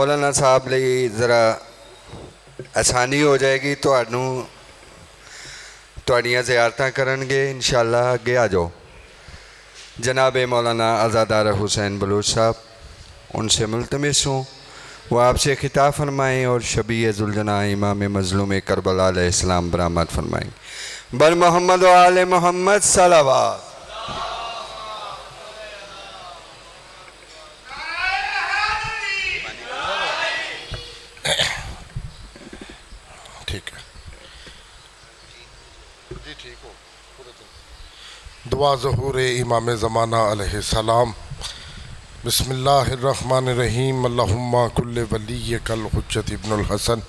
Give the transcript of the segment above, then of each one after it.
मौलाना साहब ਲਈ ज़रा आसानी हो जाएगी ਤੁਹਾਨੂੰ ਤੁਹਾਡੀਆਂ ज़ियारतां करनगे इंशाअल्लाह। अगे आ जाओ। जनाब मौलाना आज़ादार हुसैन बलूच साहब, उनसे मुल्तमिस हूँ वो आपसे खिताब फरमाएँ और शबी ज़ुलजना इमाम मज़लूम करबला अलैहिस्सलाम बरामद फरमाएँ। बर मोहम्मद व आले मोहम्मद सलावत। ठीक है जी, ठीक हो। दुआ ज़हूर इमाम ज़माना अलैहिस्सलाम। बिस्मिल्लाहिर्रहमानिर्रहीम। अल्लाहुम्मा कुल्ले वली कल हुज्जत इब्नुल हसन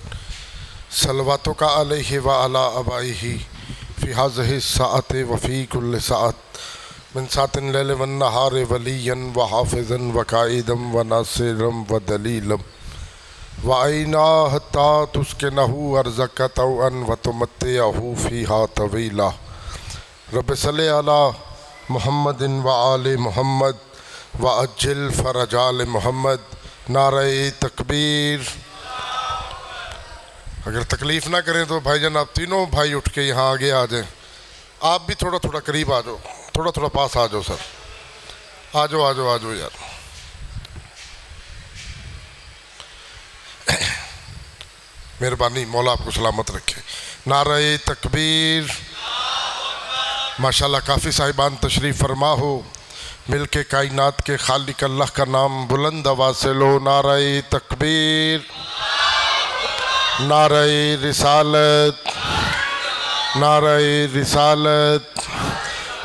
सलवातु का अलैहि व अला अबाइही फ़ी हाज़िहि साअति व फ़ी कुल्लि साअत मिन सातिन लैल वन नहार वलियन व हाफ़िज़न व काइदम व नासिरम व दलीलम व आइना हत्ता तुस्किनहु अर्ज़क़तन व तुमत्तिअहु फ़ीहा तवीला। रब्बि सल्लि अला मुहम्मदिन व आले मुहम्मद व अज्जिल फ़रजाल मोहम्मद। नारे तकबीर। अगर तकलीफ़ ना करें तो भाईजान आप तीनों भाई उठ के यहाँ आगे आ जाएं। आप भी थोड़ा थोड़ा करीब आ जाओ, थोड़ा थोड़ा पास आ जाओ सर। आ जाओ आ जाओ आ जाओ यार। मेहरबानी, मौला आपको सलामत रखे। नारे तकबीर। माशाल्लाह काफ़ी साहिबान तशरीफ़ फरमा हो। मिल के कायनात के खालिक अल्लाह का नाम बुलंद आवाज़ से लो। नारे तकबीर, नारे रिसालत, नारे रिसालत।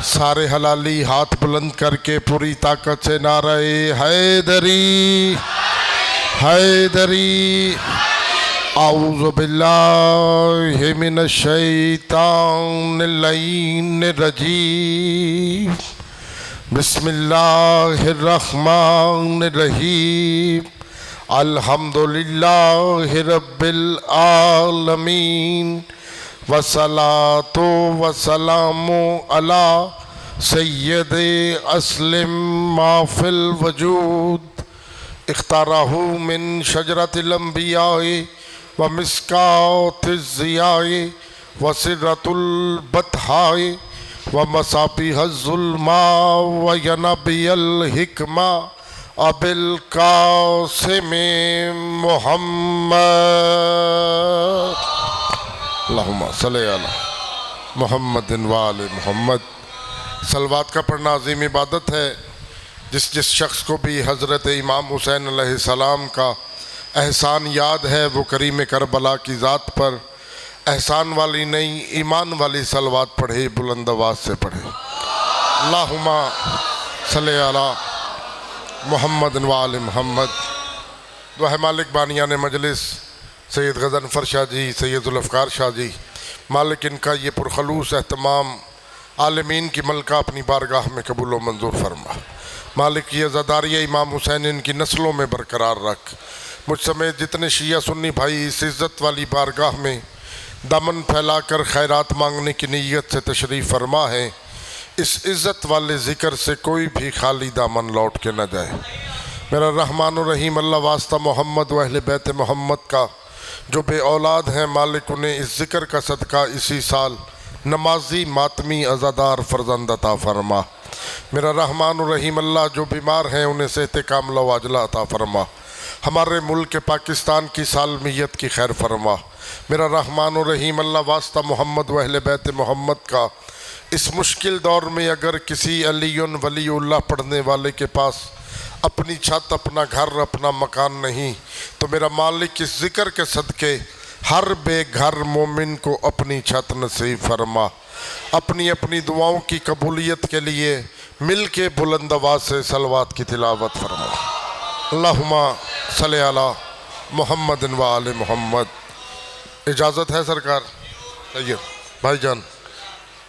सारे हलाली हाथ बुलंद करके पूरी ताकत से नारे हैदरी, हैदरी। आऊज़ु बिल्लाहि मिनश शैतानिर रजीम। बिस्मिल्लाहिर्रहमानिर्रहीम। अल्हम्दुलिल्लाहि रब्बिल आलमीन वस्सलातु वस्सलामु अला सय्यदे अस्लिम माफिल वजूद इख्तारहु मिन शजरतिल अंबियाए व मिस्कातिज़ ज़ियाए व सिर्रतुल बतहाए व मसाबिहुज़्ज़ुल्मा व यनबियल हिकमा अबिल कासिम मुहम्मद। अल्लाहुम्मा सल्लि अला मुहम्मदिन व आले मुहम्मद। सलवात का पढ़ना अज़ीम इबादत है। जिस जिस शख्स को भी हज़रत इमाम हुसैन अलैहिस्सलाम का एहसान याद है वो करीम करबला की ज़ात पर एहसान वाली नहीं ईमान वाली सलवात पढ़े, बुलंद आवाज़ से पढ़े। अल्लाहुम्मा सल्लि अला मुहम्मद व आले मुहम्मद। दुआ है मालिक बानियान मजलिस सैयद गज़नफ़र शाह जी, सैयद ज़ुल्फ़कार शाह जी, मालिक इनका ये पुरखलूस एहतमाम आलमीन की मलका अपनी बारगाह में कबूल व मंजूर फरमा। मालिक ये ज़दारी इमाम हुसैन इनकी नस्लों में बरकरार रख। मुझ समेत जितने शिया सुन्नी भाई इस इज़्ज़त वाली बारगाह में दामन फैलाकर खैरात मांगने की नीयत से तशरीफ़ फरमा है, इस इज़्ज़त वाले ज़िक्र से कोई भी खाली दामन लौट के न जाए। मेरा रहमान और रहीम अल्लाह वास्ता मोहम्मद व अहले बैत मोहम्मद का जो बे औलाद हैं, मालिक उन्हें इस ज़िक्र का सदका इसी साल नमाजी मातमी अज़ादार फ़र्ज़ंद अता फ़रमा। मेरा रहमान और रहीम अल्लाह जो बीमार हैं उन्हें सेहत कामिला व अजला अता फ़रमा। हमारे मुल्क पाकिस्तान की सालमियत की खैर फरमा। मेरा रहमान और रहीम अल्लाह वास्ता मोहम्मद व अहले बैत मोहम्मद का इस मुश्किल दौर में अगर किसी अलीयुन वलीउल्लाह पढ़ने वाले के पास अपनी छत, अपना घर, अपना मकान नहीं, तो मेरा मालिक इस ज़िक्र के सदके हर बेघर मोमिन को अपनी छत नसीब फरमा। अपनी अपनी दुआओं की कबूलियत के लिए मिल के बुलंद आवाज़ से सलवात की तिलावत फरमा। अल्लाहुम्मा सल्लि अला मुहम्मदिन व आले मुहम्मद। इजाज़त है सरकार? सैयद भाईजान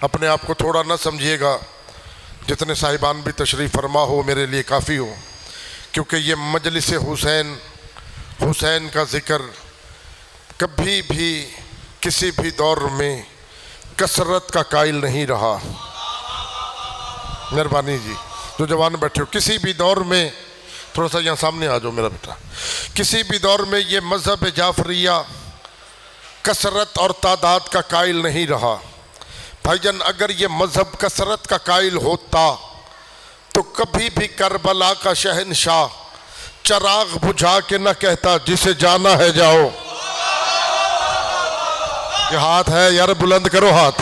अपने आप को थोड़ा ना समझिएगा, जितने साहिबान भी तशरीफ़ फरमा हो मेरे लिए काफ़ी हो, क्योंकि ये मजलिस हुसैन का ज़िक्र कभी भी किसी भी दौर में कसरत का कायल नहीं रहा। मेहरबानी जी, जो जवान बैठे हो, किसी भी दौर में थोड़ा सा यहाँ सामने आ जाओ मेरा बेटा। किसी भी दौर में ये मजहब जाफरिया कसरत और तादाद का कायल नहीं रहा। भाईजान, अगर ये मजहब कसरत का कायल होता तो कभी भी करबला का शहनशाह चराग बुझा के न कहता जिसे जाना है जाओ। ये हाथ है यार, बुलंद करो हाथ,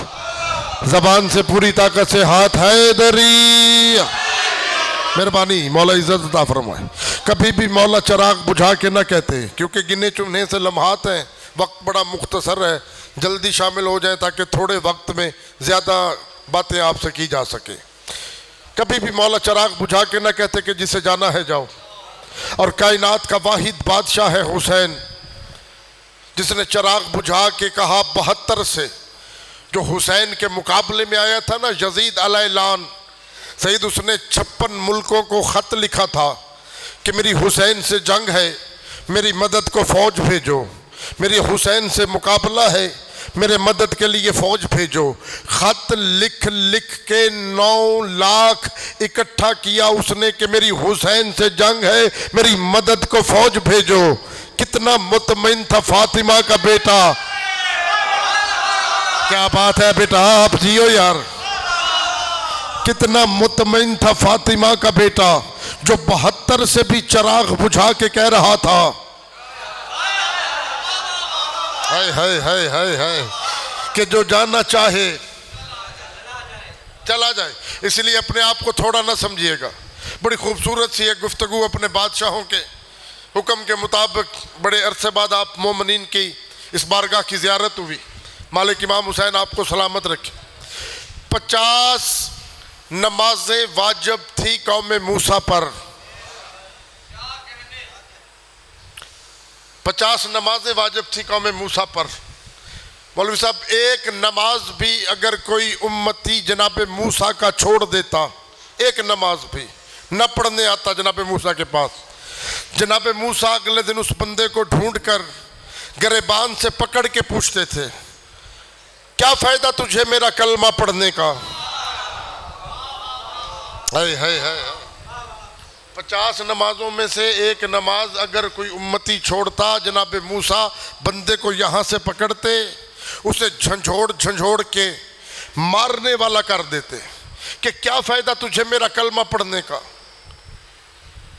जबान से पूरी ताकत से हाथ है दरी। मेहरबानी, मौला इज्जत अता फरमाए। कभी भी मौला चराग बुझा के न कहते, क्योंकि गिने चुने से लम्हात हैं, वक्त बड़ा मुख्तसर है, जल्दी शामिल हो जाए ताकि थोड़े वक्त में ज़्यादा बातें आपसे की जा सके। कभी भी मौला चराग बुझा के न कहते कि जिसे जाना है जाओ। और कायनात का वाहिद बादशाह है हुसैन, जिसने चराग बुझा के कहा 72 से, जो हुसैन के मुकाबले में आया था ना यजीद अलैलान सईद, उसने 56 मुल्कों को ख़त लिखा था कि मेरी हुसैन से जंग है, मेरी मदद को फ़ौज भेजो, मेरी हुसैन से मुकाबला है, मेरे मदद के लिए फ़ौज भेजो। ख़त लिख लिख के 9 लाख इकट्ठा किया उसने कि मेरी हुसैन से जंग है, मेरी मदद को फ़ौज भेजो। कितना मुतमईन था फातिमा का बेटा। क्या बात है बेटा, आप जियो यार। कितना मुतमईन था फातिमा का बेटा, जो 72 से भी चराग बुझा के कह रहा था हाय हाय हाय हाय हाय कि जो जाना चाहे चला जाए। इसलिए अपने आप को थोड़ा ना समझिएगा। बड़ी खूबसूरत सी एक गुफ्तगू अपने बादशाहों के हुक्म के मुताबिक बड़े अरसे बाद आप मोमिनीन की इस बारगाह की ज़ियारत हुई। मालिक इमाम हुसैन आपको सलामत रखे। 50 नमाजें वाजिब थी कौम मूसा पर। 50 नमाजें वाजिब थी कौम मूसा पर। मौलवी साहब, एक नमाज भी अगर कोई उम्मती जनाब मूसा का छोड़ देता, एक नमाज भी न पढ़ने आता जनाब मूसा के पास, जनाब मूसा अगले दिन उस बंदे को ढूंढ कर गिरबान से पकड़ के पूछते थे, क्या फ़ायदा तुझे मेरा कलमा पढ़ने का। हाय हाय हाय। 50 नमाजों में से एक नमाज अगर कोई उम्मती छोड़ता, जनाब मूसा बंदे को यहाँ से पकड़ते, उसे झंझोड़ झंझोड़ के मारने वाला कर देते कि क्या फ़ायदा तुझे मेरा कलमा पढ़ने का।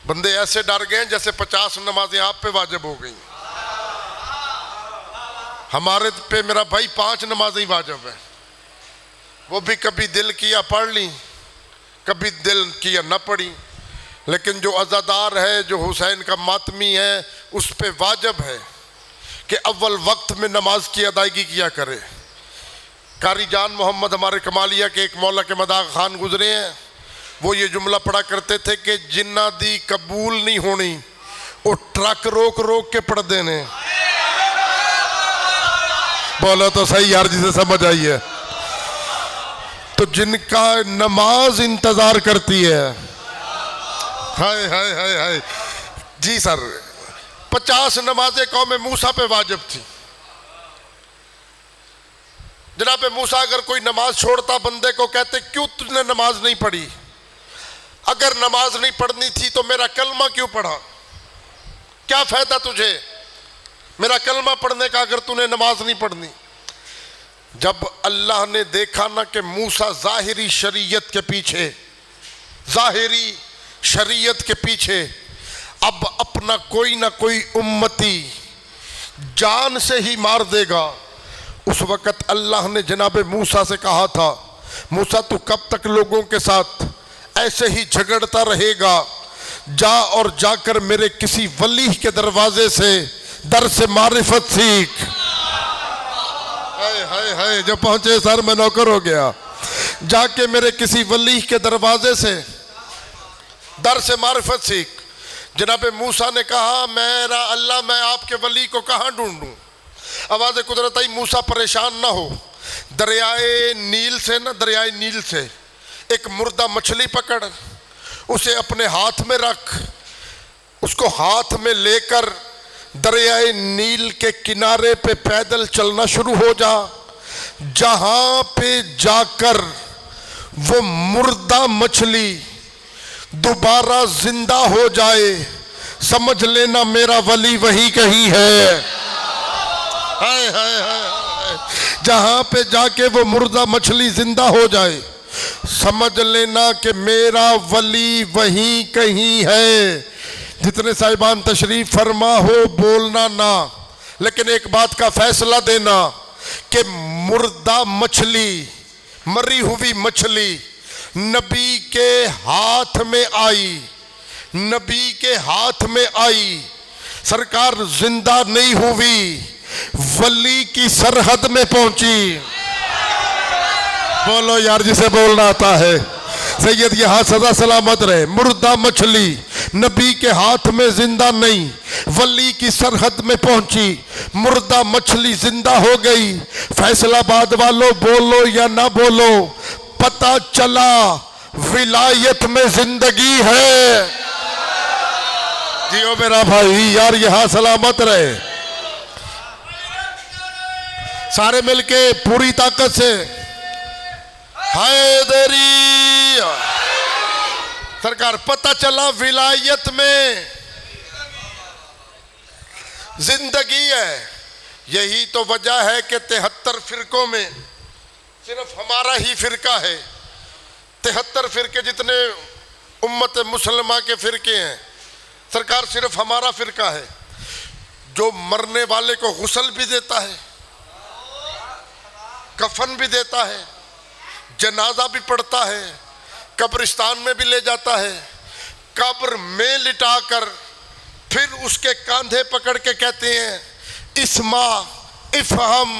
बंदे ऐसे डर गए जैसे 50 नमाजें आप पे वाजिब हो गई। हमारे पे मेरा भाई 5 नमाजें ही वाजिब है, वो भी कभी दिल किया पढ़ ली, कभी दिल किया न पढ़ी। लेकिन जो अज़ादार है, जो हुसैन का मातमी है, उस पे वाजिब है कि अव्वल वक्त में नमाज की अदायगी किया करे। कारी जान मोहम्मद हमारे कमालिया के एक मौला के मदाह खान गुजरे हैं, वो ये जुमला पढ़ा करते थे कि जिन्ना दी कबूल नहीं होनी वो ट्रक रोक रोक के पढ़ देने। बोलो तो सही यार, जिसे समझ आई है। तो जिनका नमाज इंतजार करती है, हाय हाय हाय हाय जी सर। 50 नमाजें कौम मूसा पे वाजिब थी। जनाब मूसा अगर कोई नमाज छोड़ता, बंदे को कहते क्यों तुझने नमाज नहीं पढ़ी, अगर नमाज नहीं पढ़नी थी तो मेरा कलमा क्यों पढ़ा, क्या फायदा तुझे मेरा कलमा पढ़ने का अगर तूने नमाज नहीं पढ़नी। जब अल्लाह ने देखा ना कि मूसा ज़ाहिरी शरीयत के पीछे, ज़ाहिरी शरीयत के पीछे अब अपना कोई ना कोई उम्मती जान से ही मार देगा, उस वक़्त अल्लाह ने जनाब मूसा से कहा था, मूसा तू कब तक लोगों के साथ ऐसे ही झगड़ता रहेगा, जा और जाकर मेरे किसी वली के दरवाजे से दर से मारिफत सीख। हाय हाय हाय, जब पहुंचे सर मैं नौकर हो गया। जाके मेरे किसी वली के दरवाजे से दर से मारिफत सीख। जनाब मूसा ने कहा, मेरा अल्लाह मैं आपके वली को कहाँ ढूंढूं। आवाज़ कुदरत आई, मूसा परेशान ना हो, दरियाए नील से ना, दरियाए नील से एक मुर्दा मछली पकड़, उसे अपने हाथ में रख, उसको हाथ में लेकर दरियाए नील के किनारे पे पैदल चलना शुरू हो जा। जहां पे जाकर वो मुर्दा मछली दोबारा जिंदा हो जाए, समझ लेना मेरा वली वही कहीं है। हाय हाय हाय, जहां पे जाके वो मुर्दा मछली जिंदा हो जाए, समझ लेना कि मेरा वली वही कहीं है। जितने साहिबान तशरीफ फरमा हो बोलना ना, लेकिन एक बात का फैसला देना कि मुर्दा मछली, मरी हुई मछली नबी के हाथ में आई, नबी के हाथ में आई, सरकार जिंदा नहीं हुई, वली की सरहद में पहुंची। बोलो यार जिसे बोलना आता है। सैयद यहाँ सदा सलामत रहे। मुर्दा मछली नबी के हाथ में जिंदा नहीं, वली की सरहद में पहुंची, मुर्दा मछली जिंदा हो गई। फैसलाबाद वालों बोलो या ना बोलो, पता चला विलायत में जिंदगी है। जियो मेरा भाई, यार यहाँ सलामत रहे। सारे मिलके पूरी ताकत से हैदरी। सरकार पता चला विलायत में जिंदगी है। यही तो वजह है कि 73 फिरकों में सिर्फ हमारा ही फिरका है। 73 फिरके जितने उम्मत मुसलमा के फिरके हैं, सरकार सिर्फ हमारा फिरका है जो मरने वाले को गुस्ल भी देता है, कफन भी देता है, जनाजा भी पढ़ता है, कब्रिस्तान में भी ले जाता है, कब्र में लिटाकर फिर उसके कांधे पकड़ के कहते हैं इस्मा इफहम,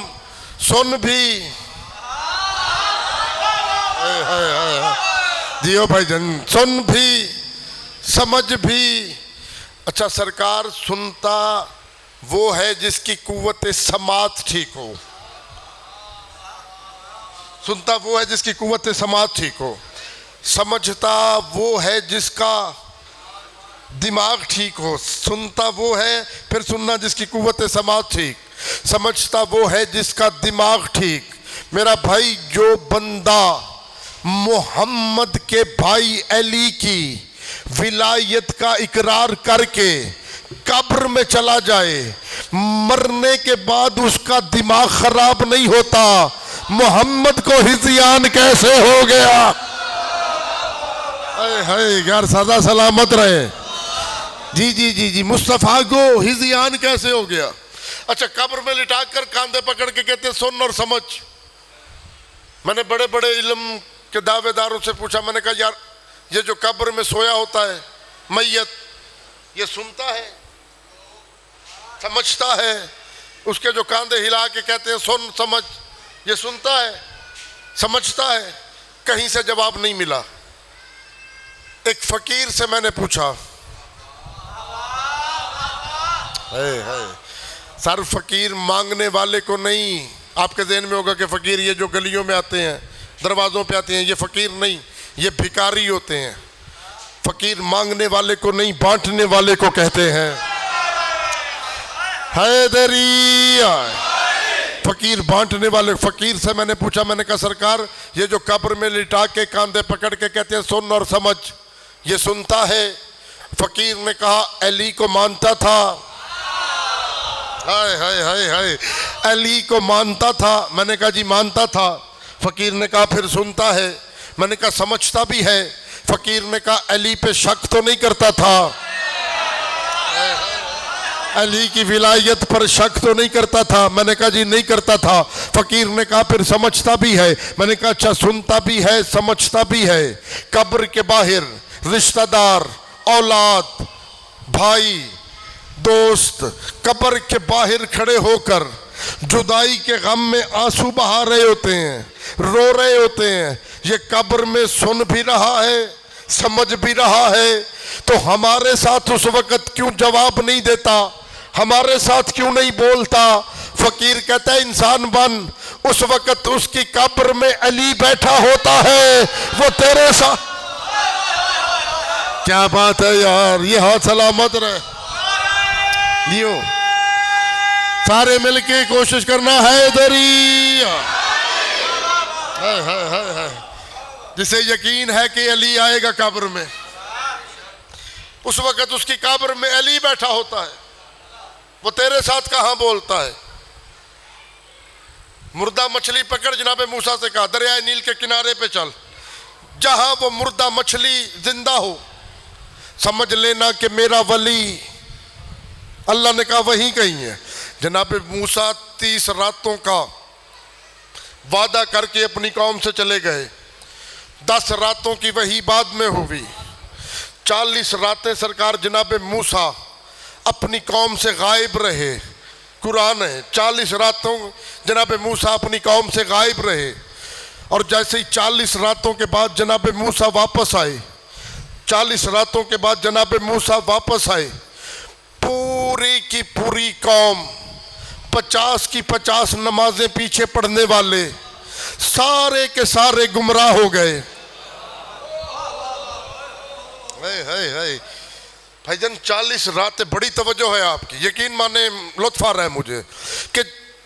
सुन भी। जियो भाईजान, सुन भी समझ भी। अच्छा सरकार, सुनता वो है जिसकी कुव्वत समात ठीक हो, सुनता वो है जिसकी कुव्वत समात ठीक हो, समझता वो है जिसका दिमाग ठीक हो, सुनता वो है फिर सुनना जिसकी कुव्वत समात ठीक, समझता वो है जिसका दिमाग ठीक। मेरा भाई, जो बंदा मोहम्मद के भाई अली की विलायत का इकरार करके कब्र में चला जाए, मरने के बाद उसका दिमाग खराब नहीं होता, मोहम्मद को हिज़ियान कैसे हो गया? हाय यार सदा सलामत रहे। जी जी जी जी, मुस्तफ़ा को हिज़ियान कैसे हो गया? अच्छा, कब्र में लिटा कर कांधे पकड़ के कहते सुन और समझ। मैंने बड़े बड़े इल्म के दावेदारों से पूछा, मैंने कहा यार ये जो कब्र में सोया होता है मैयत, ये सुनता है, समझता है? उसके जो कांधे हिला के कहते हैं सुन समझ, ये सुनता है, समझता है? कहीं से जवाब नहीं मिला। एक फकीर से मैंने पूछा, सर फकीर मांगने वाले को नहीं, आपके ज़हन में होगा कि फकीर ये जो गलियों में आते हैं, दरवाज़ों पे आते हैं, ये फकीर नहीं, ये भिखारी होते हैं। फकीर मांगने वाले को नहीं, बांटने वाले को कहते हैं। हैदरी, फकीर बांटने वाले। फकीर से मैंने पूछा, मैंने कहा सरकार ये जो कब्र में लिटा के कांधे पकड़ के कहते हैं सुन और समझ, ये सुनता है? फकीर ने कहा अली को मानता था। हाय हाय हाय हाय, अली को मानता था। मैंने कहा जी मानता था। फकीर ने कहा फिर सुनता है? मैंने कहा समझता भी है। फकीर ने कहा अली पे शक तो नहीं करता था? अली की विलायत पर शक तो नहीं करता था? मैंने कहा जी नहीं करता था। फकीर ने कहा फिर समझता भी है? मैंने कहा अच्छा, सुनता भी है समझता भी है। कब्र के बाहर रिश्तेदार, औलाद, भाई, दोस्त कब्र के बाहर खड़े होकर जुदाई के गम में आंसू बहा रहे होते हैं, रो रहे होते हैं। ये कब्र में सुन भी रहा है, समझ भी रहा है, तो हमारे साथ उस वक्त क्यों जवाब नहीं देता? हमारे साथ क्यों नहीं बोलता? फकीर कहता है इंसान बन, उस वक्त उसकी कब्र में अली बैठा होता है, वो तेरे साथ। क्या बात है यार, ये हाथ सलामत रहे। दियो सारे मिलके कोशिश करना है दरिया। जिसे यकीन है कि अली आएगा कब्र में, उस वक्त उसकी कब्र में अली बैठा होता है, वो तेरे साथ कहां बोलता है। मुर्दा मछली पकड़, जनाब मूसा से कहा दरिया नील के किनारे पे चल, जहां वो मुर्दा मछली जिंदा हो समझ लेना कि मेरा वली। अल्लाह ने कहा वहीं कहीं है। जनाब मूसा 30 रातों का वादा करके अपनी कौम से चले गए। 10 रातों की वही बाद में हुई। 40 रातें सरकार जनाब मूसा अपनी कौम से गायब रहे। कुरान है 40 रातों जनाब मूसा अपनी कौम से गायब रहे। और जैसे ही 40 रातों के बाद जनाब मूसा वापस आए, 40 रातों के बाद जनाब मूसा वापस आए, पूरी की पूरी कौम 50 की 50 नमाजें पीछे पढ़ने वाले सारे के सारे गुमराह हो गए। भाईजान 40 रातें, बड़ी तवज्जो है आपकी, यकीन माने लुत्फ आ रहा है मुझे कि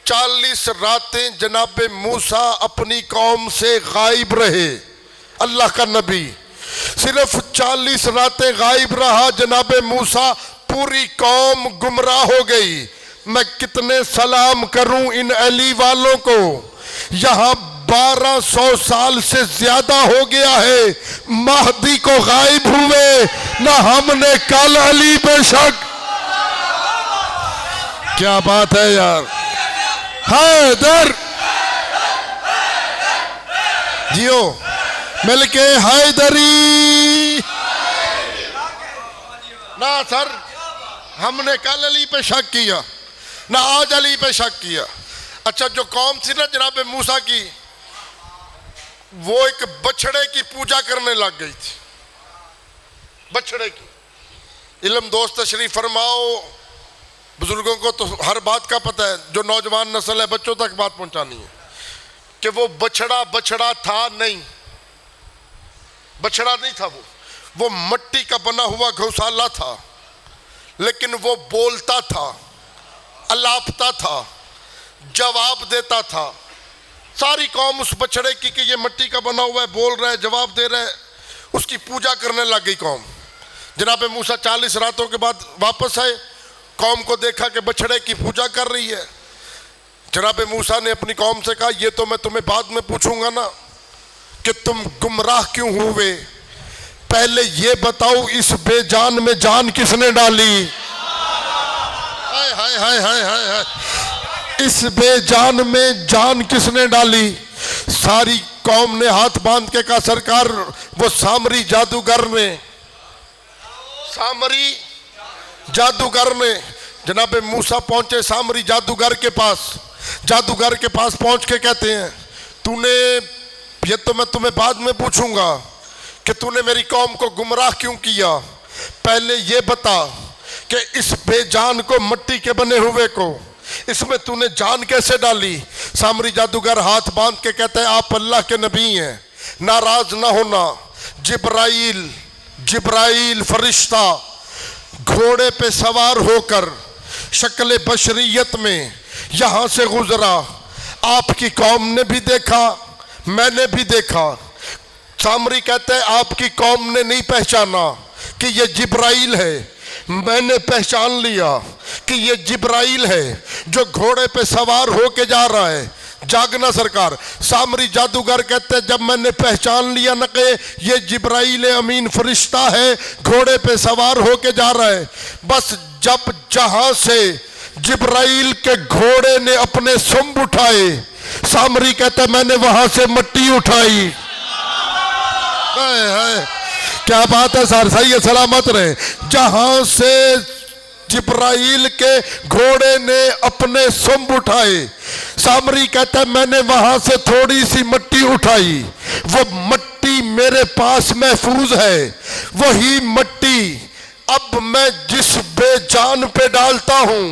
40 रातें जनाब मूसा अपनी कौम से गायब रहे। अल्लाह का नबी सिर्फ 40 रातें गायब रहा, जनाब मूसा, पूरी कौम गुमराह हो गई। मैं कितने सलाम करूं इन अली वालों को। यहां 1200 साल से ज्यादा हो गया है महदी को गायब हुए, ना हमने कल अली पे शक। क्या बात है यार, हैदर जियो मिलके हैदरी। ना सर, हमने कल अली पे शक किया, ना आज अली पे शक किया। अच्छा, जो कौम थी ना जनाब मूसा की, वो एक बछड़े की पूजा करने लग गई थी, बछड़े की। इल्म दोस्त तशरीफ फरमाओ, बुजुर्गों को तो हर बात का पता है, जो नौजवान नस्ल है बच्चों तक बात पहुंचानी है कि वो बछड़ा बछड़ा था नहीं, बछड़ा नहीं था, वो मट्टी का बना हुआ गौशाला था, लेकिन वो बोलता था, अलापता था, जवाब देता था। सारी कौम उस बछड़े की कि ये मट्टी का बना हुआ है, बोल रहा है, जवाब दे रहा है, उसकी पूजा करने लग गई कौम। जनाब मूसा 40 रातों के बाद वापस आए, कौम को देखा कि बछड़े की पूजा कर रही है। जनाब मूसा ने अपनी कौम से कहा, ये तो मैं तुम्हें बाद में पूछूंगा ना कि तुम गुमराह क्यों हुए, पहले ये बताओ इस बेजान में जान किसने डाली। हाय हाय हाय हाय हाय हाय, इस बेजान में जान किसने डाली। सारी कौम ने हाथ बांध के कहा, सरकार वो सामरी जादूगर ने, सामरी जादूगर ने। जनाब मूसा पहुंचे सामरी जादूगर के पास। जादूगर के पास पहुंच के कहते हैं, तूने, ये तो मैं तुम्हें बाद में पूछूंगा कि तूने मेरी कौम को गुमराह क्यों किया, पहले ये बता कि इस बेजान को, मट्टी के बने हुए को, इसमें तूने जान कैसे डाली। सामरी जादूगर हाथ बांध के कहते हैं, आप अल्लाह के नबी हैं, नाराज ना होना। जिब्राइल फरिश्ता घोड़े पे सवार होकर शक्ल बशरियत में यहां से गुजरा, आपकी कौम ने भी देखा, मैंने भी देखा। सामरी कहते हैं, आपकी कौम ने नहीं पहचाना कि ये जिब्राइल है, मैंने पहचान लिया कि ये जिब्राइल है जो घोड़े पे सवार होके जा रहा है। जागना सरकार। सामरी जादूगर कहते हैं, जब मैंने पहचान लिया न कि ये जिब्राइल अमीन फरिश्ता है, घोड़े पे सवार होके जा रहा है, बस जब जहां से जिब्राइल के घोड़े ने अपने सुम्ब उठाए, सामरी कहते हैं, मैंने वहां से मट्टी उठाई। क्या बात है सर, सही है, सलामत रहे। जहां से जिब्राइल के घोड़े ने अपने सुम्ब उठाए, सामरी कहता है, मैंने वहां से थोड़ी सी मट्टी उठाई, वो मट्टी मेरे पास महफूज है। वही मट्टी अब मैं जिस बेजान पे डालता हूं,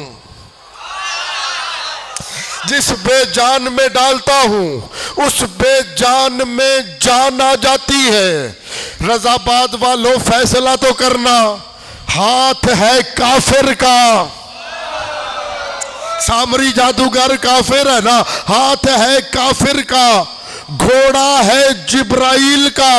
जिस बेजान में डालता हूं, उस बेजान में जान आ जाती है। रजाबाद वालों, फैसला तो करना, हाथ है काफिर का। सामरी जादूगर काफिर है ना, हाथ है काफिर का, घोड़ा है जिब्राइल का,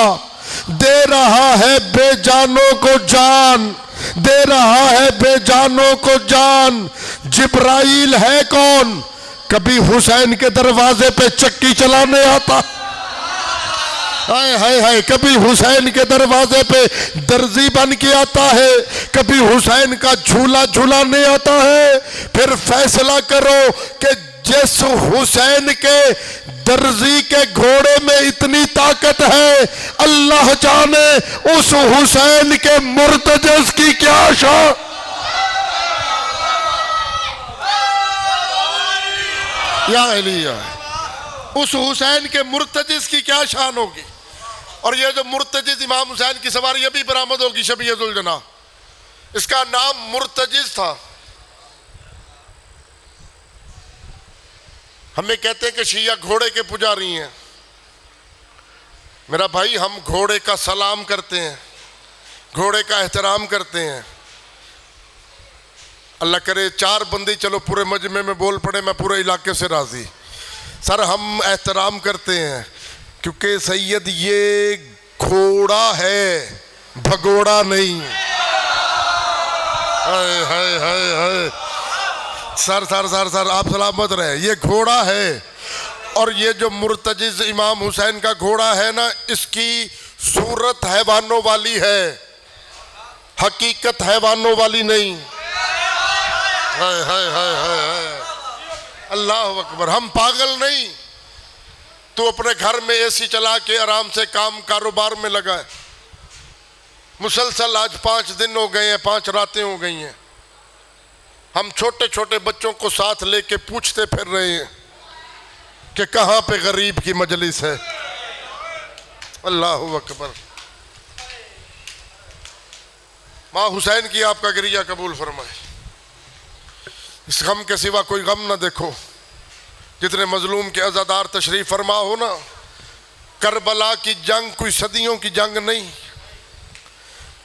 दे रहा है बेजानों को जान। दे रहा है बेजानों को जान। जिब्राइल है कौन? कभी हुसैन के दरवाजे पे चक्की चलाने आता, हाय हाय हाय, कभी हुसैन के दरवाजे पे दर्जी बन के आता है, कभी हुसैन का झूला झूलाने आता है। फिर फैसला करो कि जिस हुसैन के दर्जी के घोड़े में इतनी ताकत है, अल्लाह जाने उस हुसैन के मुर्तजिज़ की क्या शान। या अलिया, उस हुसैन के मुर्तजिज़ की क्या शान होगी। और ये जो मुर्तजिज़ इमाम हुसैन की सवारी अभी बरामद होगी शबीहुल जना, इसका नाम मुर्तजिज़ था। हमें कहते हैं कि शिया घोड़े के पुजारी हैं। मेरा भाई, हम घोड़े का सलाम करते हैं, घोड़े का एहतराम करते हैं। अल्लाह करे 4 बंदे चलो पूरे मजमे में बोल पड़े, मैं पूरे इलाके से राजी। सर हम एहतराम करते हैं क्योंकि सैयद ये घोड़ा है, भगोड़ा नहीं। हाय हाय हाय हाय, सर सर सर सर आप सलामत रहे, ये घोड़ा है। और ये जो मुर्तजिज़ इमाम हुसैन का घोड़ा है ना, इसकी सूरत हैवानों वाली है, हकीकत हैवानों वाली नहीं। हाय हाय हाय हाय हाय, अल्लाह अकबर। हम पागल नहीं। तू अपने घर में एसी चला के आराम से काम कारोबार में लगा है। मुसलसल आज 5 दिन हो गए हैं, 5 रातें हो गई हैं। हम छोटे छोटे बच्चों को साथ लेके पूछते फिर रहे हैं कि कहाँ पे गरीब की मजलिस है। अल्लाह अकबर। माँ हुसैन की आपका गिरिया कबूल फरमाए। इस गम के सिवा कोई गम ना देखो। जितने मजलूम के अज़ादार तशरीफ फरमा हो ना, करबला की जंग कोई सदियों की जंग नहीं,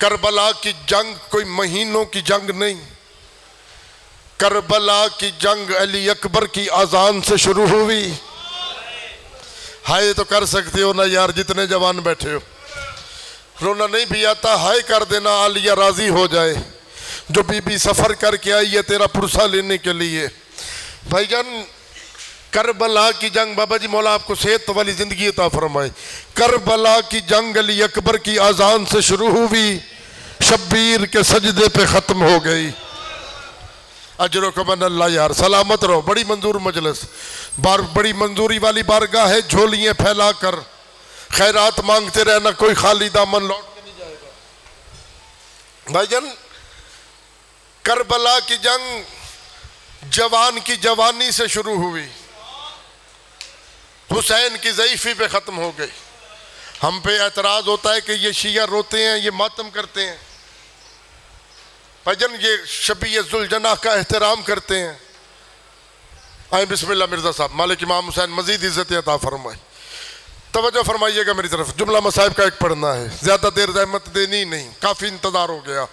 करबला की जंग कोई महीनों की जंग नहीं। करबला की जंग अली अकबर की आज़ान से शुरू हुई। हाय तो कर सकते हो ना यार, जितने जवान बैठे हो। रोना नहीं भी आता, हाय कर देना, आलिया राजी हो जाए। जो बीबी सफर करके आई है तेरा पुरसा लेने के लिए। भाईजान करबला की जंग, बाबा जी मौला आपको सेहत वाली जिंदगी अता फरमाए। करबला की जंग अली अकबर की आज़ान से शुरू हुई, शब्बीर के सजदे पे खत्म हो गई। अजरो कमन अल्लाह यार, सलामत रहो। बड़ी मंजूर मजलिस, बड़ी मंजूरी वाली बारगाह है। झोलियाँ फैला कर खैरात मांगते रहना, कोई खाली दामन लौट के नहीं जाएगा। भाईजान करबला की जंग जवान की जवानी से शुरू हुई, हुसैन की ज़ईफ़ी पे ख़त्म हो गई। हम पे एतराज़ होता है कि ये शिया रोते हैं, ये मातम करते हैं। भाईजान ये शबीहुल जना का एहतराम करते हैं। आए बिस्मिल्लाह मिर्ज़ा साहब, मालिक इमाम हुसैन मज़ीद इज़्ज़त अता फरमाए। तवज्जो फरमाइएगा मेरी तरफ। जुमला मसाइब का एक पढ़ना है, ज़्यादा देर ज़हमत देनी नहीं, काफ़ी इंतज़ार हो गया।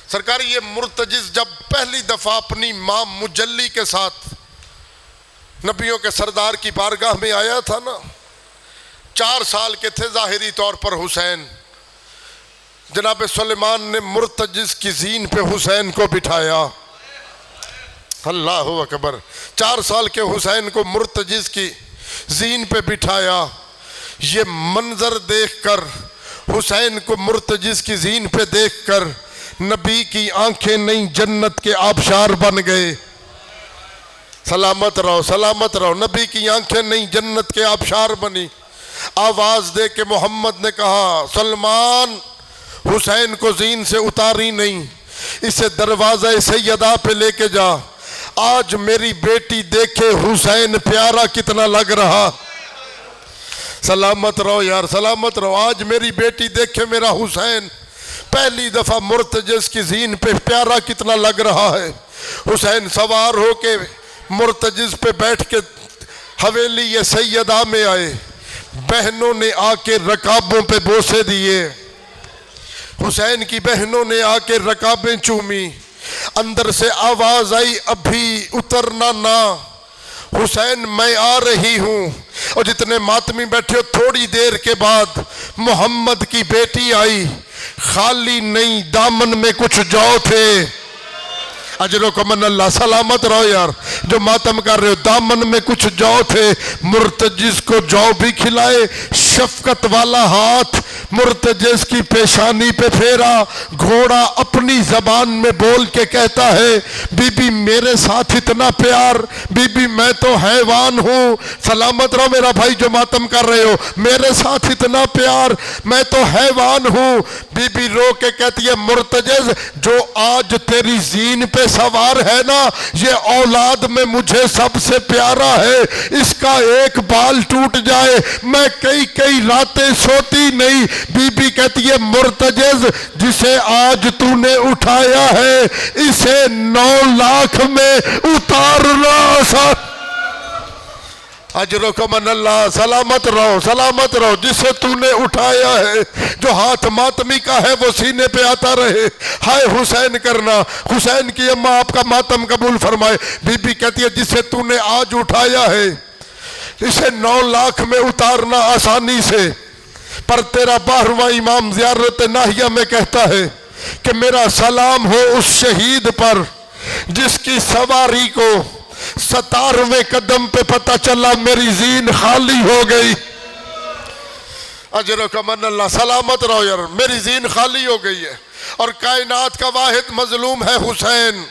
सरकार ये मुर्तजिज़ जब पहली दफ़ा अपनी माँ मुजल्ली के साथ नबियों के सरदार की बारगाह में आया था ना, 4 साल के थे ज़ाहिरी तौर पर हुसैन। जनाब सुलेमान ने मुर्तजिज़ की ज़ीन पे हुसैन को बिठाया। अल्लाह अकबर। 4 साल के हुसैन को मुर्तजिज़ की ज़ीन पे बिठाया। ये मंजर देखकर, हुसैन को मुर्तजिज़ की ज़ीन पे देखकर नबी की आंखें नहीं जन्नत के आबशार बन गए। सलामत रहो, सलामत रहो। नबी की आंखें नहीं जन्नत के आबशार बनी। आवाज़ दे के मोहम्मद ने कहा, सलमान हुसैन को ज़ीन से उतारी नहीं, इसे दरवाज़ा सैयदा पे लेके जा। आज मेरी बेटी देखे हुसैन प्यारा कितना लग रहा। सलामत रहो यार, सलामत रहो। आज मेरी बेटी देखे मेरा हुसैन पहली दफ़ा मुर्तजिज़ की ज़ीन पे प्यारा कितना लग रहा है। हुसैन सवार होके मुर्तजिज़ पे बैठ के हवेली ये सैयदा में आए। बहनों ने आके रकाबों पे बोसे दिए। हुसैन की बहनों ने आके रकाबें चूमी। अंदर से आवाज़ आई, अभी उतरना ना हुसैन, मैं आ रही हूँ। और जितने मातमी बैठे हो, थोड़ी देर के बाद मोहम्मद की बेटी आई। खाली नहीं दामन में कुछ जौ थे। अजरो कमन अल्लाह, सलामत रहो यार जो मातम कर रहे हो। दामन में कुछ जौ थे, मुर्तजिज को जौ भी खिलाए। शफकत वाला हाथ मुर्तजिज की पेशानी पे फेरा। घोड़ा अपनी जबान में बोल के कहता है, बीबी मेरे साथ इतना प्यार, बीबी मैं तो हैवान हूँ। सलामत रहो मेरा भाई जो मातम कर रहे हो, मेरे साथ इतना प्यार, मैं तो हैवान हूँ। बीबी रो के कहती है, मुर्तजिज जो आज तेरी जीन पे सवार है ना, ये औलाद में मुझे सबसे प्यारा है। इसका एक बाल टूट जाए मैं कई कई रातें सोती नहीं। बीबी कहती है, मुर्तजिज जिसे आज तूने उठाया है इसे 9 लाख में उतारना आसान। अजरो कमन अल्लाह, सलामत रहो जिसे तूने उठाया है। जो हाथ मातमी का है वो सीने पे आता रहे। हाय हुसैन करना, हुसैन की अम्मा आपका मातम कबूल फरमाए। बीबी कहती है, जिसे तूने आज उठाया है इसे 9 लाख में उतारना आसानी से। पर तेरा 12वां इमाम ज़ियारत नाहिया में कहता है कि मेरा सलाम हो उस शहीद पर जिसकी सवारी को 17वें कदम पे पता चला मेरी जीन खाली हो गई। अजरो कमन अल्लाह, सलामत रहो यार, मेरी जीन खाली हो गई है और कायनात का वाहिद मजलूम है हुसैन।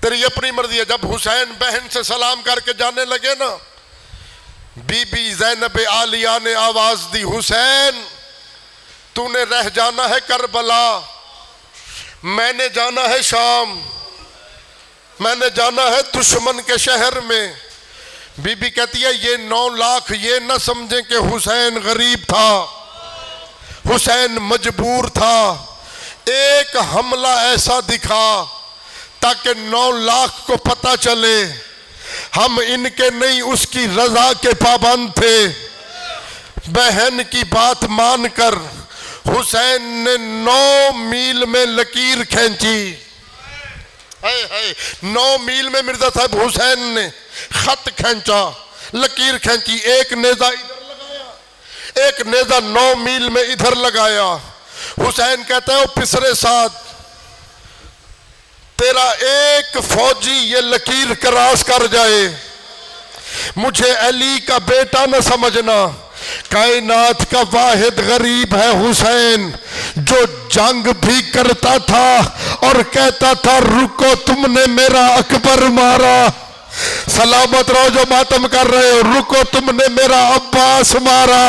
तेरी अपनी मर्जी है। जब हुसैन बहन से सलाम करके जाने लगे ना, बीबी ज़ैनब आलिया ने आवाज दी, हुसैन तूने रह जाना है करबला, मैंने जाना है शाम, मैंने जाना है दुश्मन के शहर में। बीबी कहती है, ये 9 लाख ये न समझे कि हुसैन गरीब था, हुसैन मजबूर था। एक हमला ऐसा दिखा ताकि 9 लाख को पता चले हम इनके नहीं उसकी रजा के पाबंद थे। बहन की बात मानकर हुसैन ने 9 मील में लकीर खींची। 9 मील में मिर्जा साहब हुसैन ने खत खींचा, लकीर खींची। एक नेजा इधर लगाया, एक नेजा 9 मील में इधर लगाया। हुसैन कहता है, पिसरे साथ तेरा एक फौजी ये लकीर क्रॉस कर जाए, मुझे अली का बेटा न समझना। कायनात का वाहिद गरीब है हुसैन जो जंग भी करता था और कहता था, रुको तुमने मेरा अकबर मारा। सलामत रहो जो मातम कर रहे हो, रुको तुमने मेरा अब्बास मारा,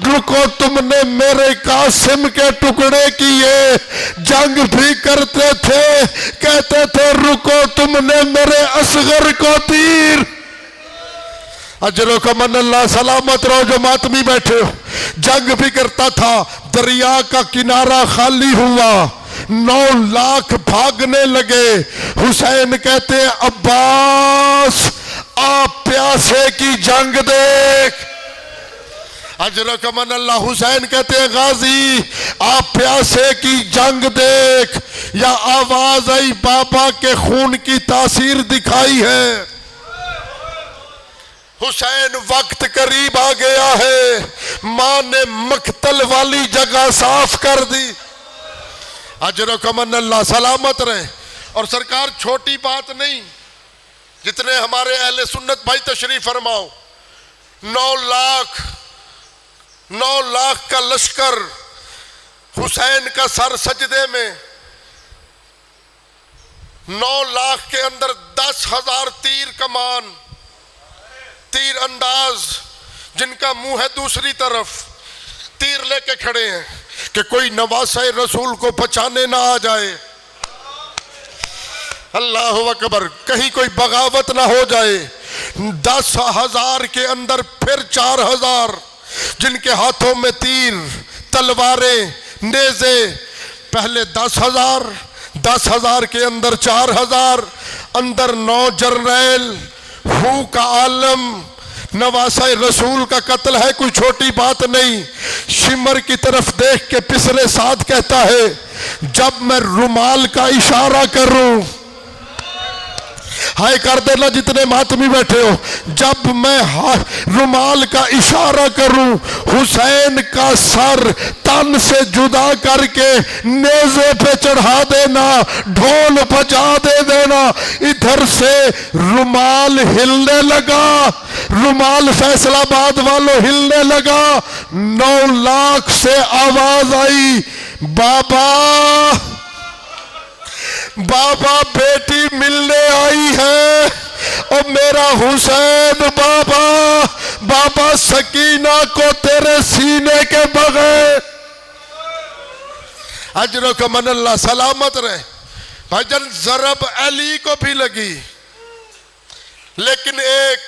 रुको तुमने मेरे कासिम के टुकड़े किए। जंग भी करते थे, कहते थे रुको तुमने मेरे असगर को तीर। अजरो का मन अल्लाह, सलामत रहो जो मातमी बैठे हो। जंग भी करता था, दरिया का किनारा खाली हुआ, 9 लाख भागने लगे। हुसैन कहते हैं, अब्बास आप प्यासे की जंग देख। अजर कमन अल्लाह, हुसैन कहते हैं, गाजी आप प्यासे की जंग देख। या आवाज आई, बाबा के खून की तासीर दिखाई है। हुसैन वक्त करीब आ गया है, मां ने मक्तल वाली जगह साफ कर दी। अजर कमन अल्लाह, सलामत रहे। और सरकार छोटी बात नहीं, जितने हमारे अहले सुन्नत भाई तशरीफ फरमाओ, 9 लाख का लश्कर, हुसैन का सर सजदे में, 9 लाख के अंदर 10,000 तीर कमान, तीर अंदाज, जिनका मुंह है दूसरी तरफ, तीर लेके खड़े हैं कि कोई नवासे रसूल को बचाने ना आ जाए। अल्लाह अकबर, कहीं कोई बगावत ना हो जाए। 10,000 के अंदर फिर 4,000 जिनके हाथों में तीर, तलवारें, नेज़े। पहले 10,000 के अंदर 4,000, अंदर 9 जर्नैल, हू का आलम, नवासा रसूल का कत्ल है, कोई छोटी बात नहीं। शिमर की तरफ देख के पिसरे साथ कहता है, जब मैं रुमाल का इशारा करूं हाय कर देना जितने मातमी बैठे हो। जब मैं रुमाल का इशारा करूं, हुसैन का सर तन से जुदा करके नेज़े पे चढ़ा देना, ढोल बजा दे देना। इधर से रुमाल हिलने लगा, रुमाल फैसलाबाद वालों हिलने लगा। 9 लाख से आवाज आई, बाबा बाबा बेटी मिलने आई है, और मेरा हुसैन बाबा, बाबा सकीना को तेरे सीने के बगैर। अजरों का मन अल्लाह सलामत रहे। भाईजान जरब अली को भी लगी, लेकिन एक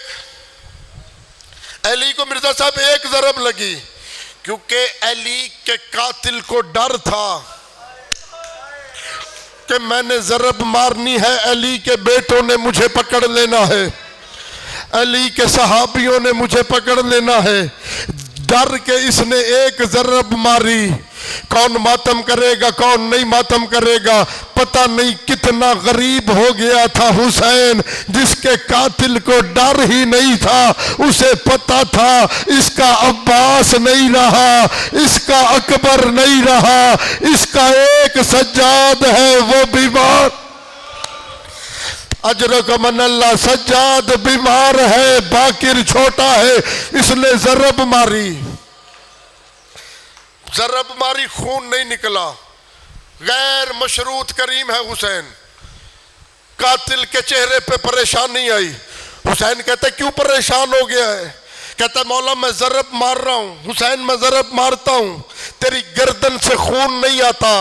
अली को मिर्जा साहब एक जरब लगी, क्योंकि अली के कातिल को डर था कि मैंने जरब मारनी है, अली के बेटों ने मुझे पकड़ लेना है, अली के सहाबियों ने मुझे पकड़ लेना है। डर के इसने एक जरब मारी। कौन मातम करेगा कौन नहीं मातम करेगा पता नहीं। कितना गरीब हो गया था हुसैन, जिसके कातिल को डर ही नहीं था। उसे पता था इसका अब्बास नहीं रहा, इसका अकबर नहीं रहा, इसका एक सज्जाद है वो बीमार। अजर का मन अल्लाह, सज्जाद बीमार है, बाकिर छोटा है, इसने जरब मारी। जरब मारी, खून नहीं निकला। गैर मशरूत करीम है हुसैन। कातिल के चेहरे पे परेशानी आई। हुसैन कहते क्यों परेशान हो गया है? कहता मौला मैं जरब मार रहा हूं। हुसैन मैं जरब मारता हूं, तेरी गर्दन से खून नहीं आता,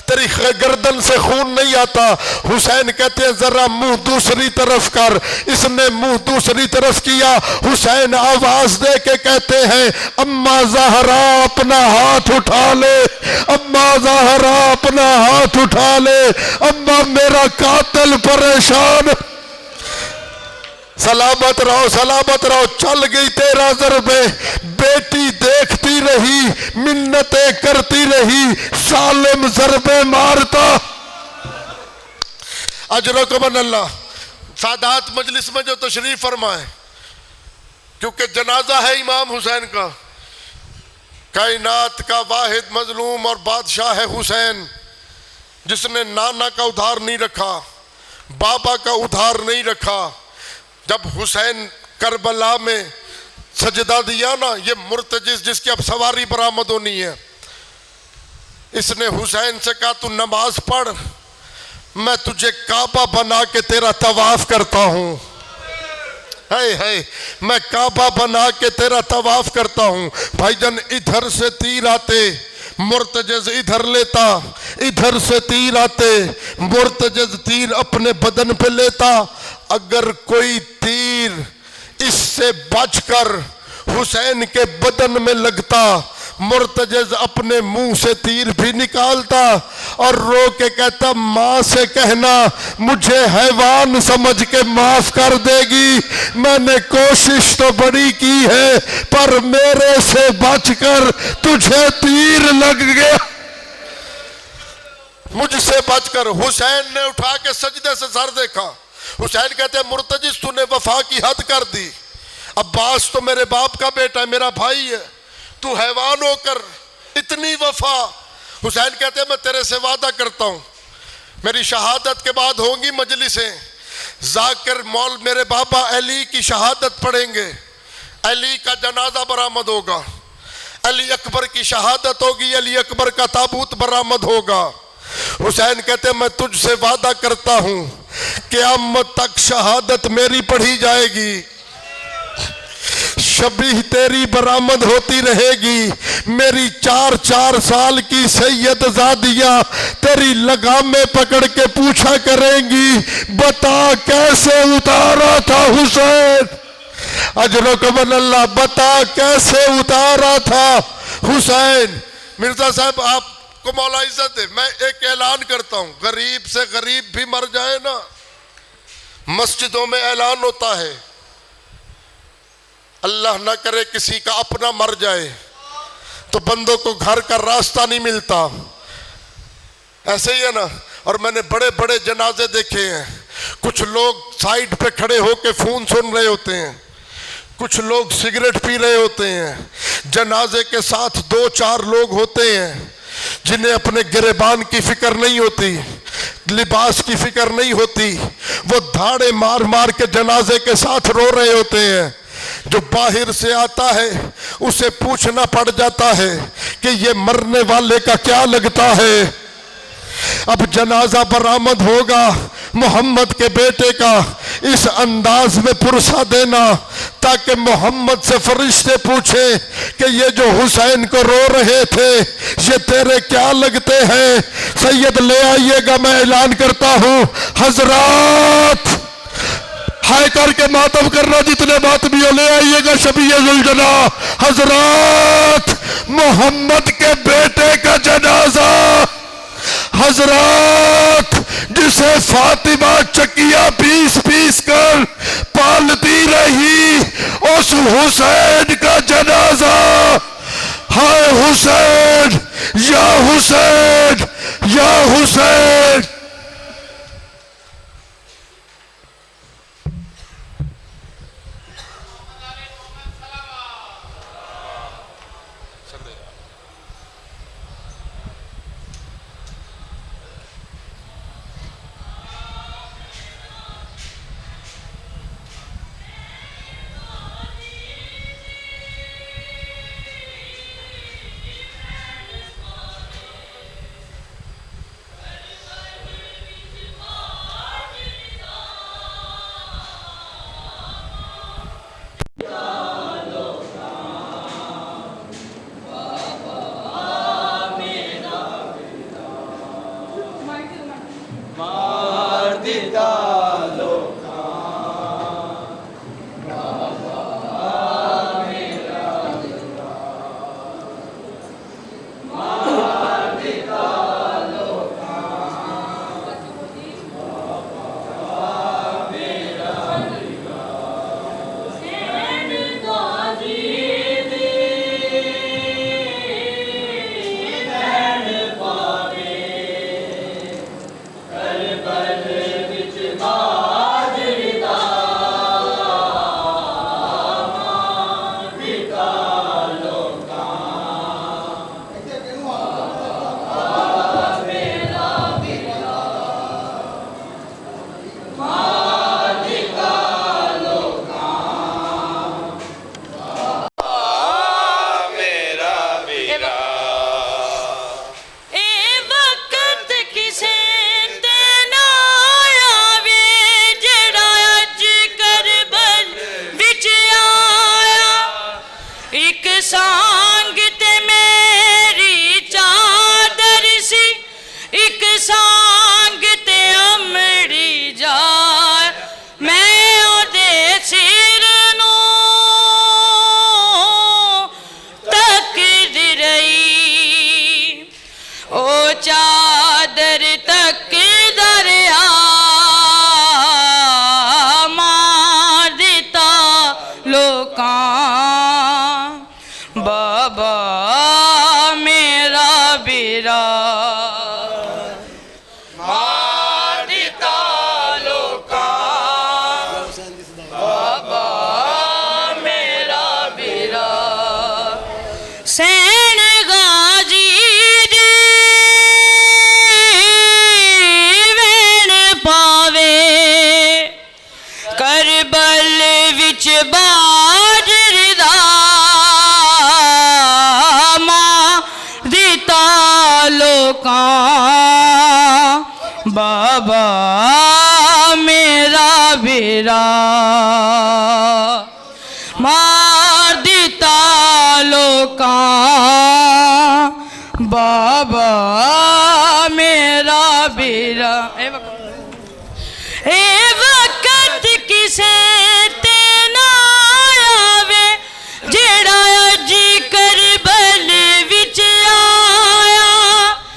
तेरी गर्दन से खून नहीं आता। हुसैन कहते हैं जरा मुंह दूसरी तरफ कर। इसने मुंह दूसरी तरफ किया। हुसैन आवाज दे के कहते हैं अम्मा ज़हरा अपना हाथ उठा ले, अम्मा ज़हरा अपना हाथ उठा ले, अम्मा मेरा कातिल परेशान। सलामत रहो सलामत रहो। चल गई 13 ज़रबे। बेटी देखती रही, मिन्नतें करती रही, सालिम ज़रबे मारता। अजरो को मन अल्लाह। सादात मजलिस में जो तशरीफ फरमाए, क्योंकि जनाजा है इमाम हुसैन का। कायनात का वाहिद मजलूम और बादशाह है हुसैन, जिसने नाना का उधार नहीं रखा, बाबा का उधार नहीं रखा। जब हुसैन करबला में सजदा दिया ना, ये मुर्तजिस जिसकी अब सवारी बरामद होनी है, इसने हुसैन से कहा तू नमाज पढ़, मैं तुझे काबा बना के तेरा तवाफ करता हूं। है मैं काबा बना के तेरा तवाफ करता हूं। भाईजान इधर से तीर आते, मुर्तजिज इधर लेता, इधर से तीर आते, मुर्तजिज तीर अपने बदन पे लेता। अगर कोई तीर इससे बचकर हुसैन के बदन में लगता, मुर्तजिज अपने मुंह से तीर भी निकालता और रो के कहता माँ से कहना मुझे हैवान समझ के माफ कर देगी, मैंने कोशिश तो बड़ी की है पर मेरे से बचकर तुझे तीर लग गया, मुझसे बचकर। हुसैन ने उठा के सजदे से सर देखा। हुसैन कहते हैं मुर्तजिज तूने वफा की हद कर दी। अब्बास तो मेरे बाप का बेटा है, मेरा भाई है, तू हैवान होकर इतनी वफा। हुसैन कहते हैं मैं तेरे से वादा करता हूं, मेरी शहादत के बाद होंगी मजलिसें, जाकिर मौल मेरे बाबा अली की शहादत पढ़ेंगे, अली का जनाजा बरामद होगा, अली अकबर की शहादत होगी, अली अकबर का ताबूत बरामद होगा। हुसैन कहते मैं तुझसे वादा करता हूं क़यामत तक शहादत मेरी पढ़ी जाएगी, शबीह तेरी बरामद होती रहेगी। मेरी 4-4 साल की सैयदजादियां तेरी लगामें पकड़ के पूछा करेंगी बता कैसे उतारा था हुसैन। अजरो कबल अल्लाह, बता कैसे उतारा था हुसैन। मिर्जा साहब आपको मौला इज्जत है, मैं एक ऐलान करता हूं, गरीब से गरीब भी मर जाए ना, मस्जिदों में ऐलान होता है, अल्लाह ना करे किसी का अपना मर जाए तो बंदों को घर का रास्ता नहीं मिलता, ऐसे ही है ना। और मैंने बड़े बड़े जनाजे देखे हैं, कुछ लोग साइड पे खड़े होकर फोन सुन रहे होते हैं, कुछ लोग सिगरेट पी रहे होते हैं। जनाजे के साथ 2-4 लोग होते हैं जिन्हें अपने गिरेबान की फिक्र नहीं होती, लिबास की फिक्र नहीं होती। वो धाड़े मार मार के जनाजे के साथ रो रहे होते हैं। जो बाहर से आता है उसे पूछना पड़ जाता है कि ये मरने वाले का क्या लगता है। अब जनाजा बरामद होगा मोहम्मद के बेटे का, इस अंदाज में पुरसा देना ताकि मोहम्मद से फरिश्ते पूछे कि ये जो हुसैन को रो रहे थे ये तेरे क्या लगते हैं। सैयद ले आइएगा, मैं ऐलान करता हूं। हजरात हाय करके मातम करना, जितने मातमी हो ले आइएगा शबीजुलजना। हजरात मोहम्मद के बेटे का जनाजा, हजरात जिसे फातिमा चकिया पीस कर पालती रही, उस हुसैन का जनाजा। हाय हुसैन या हुसैन या हुसैन। बाबा मेरा बेरा मार दिता लोका बाबा मेरा बेरा ए वक्त किसे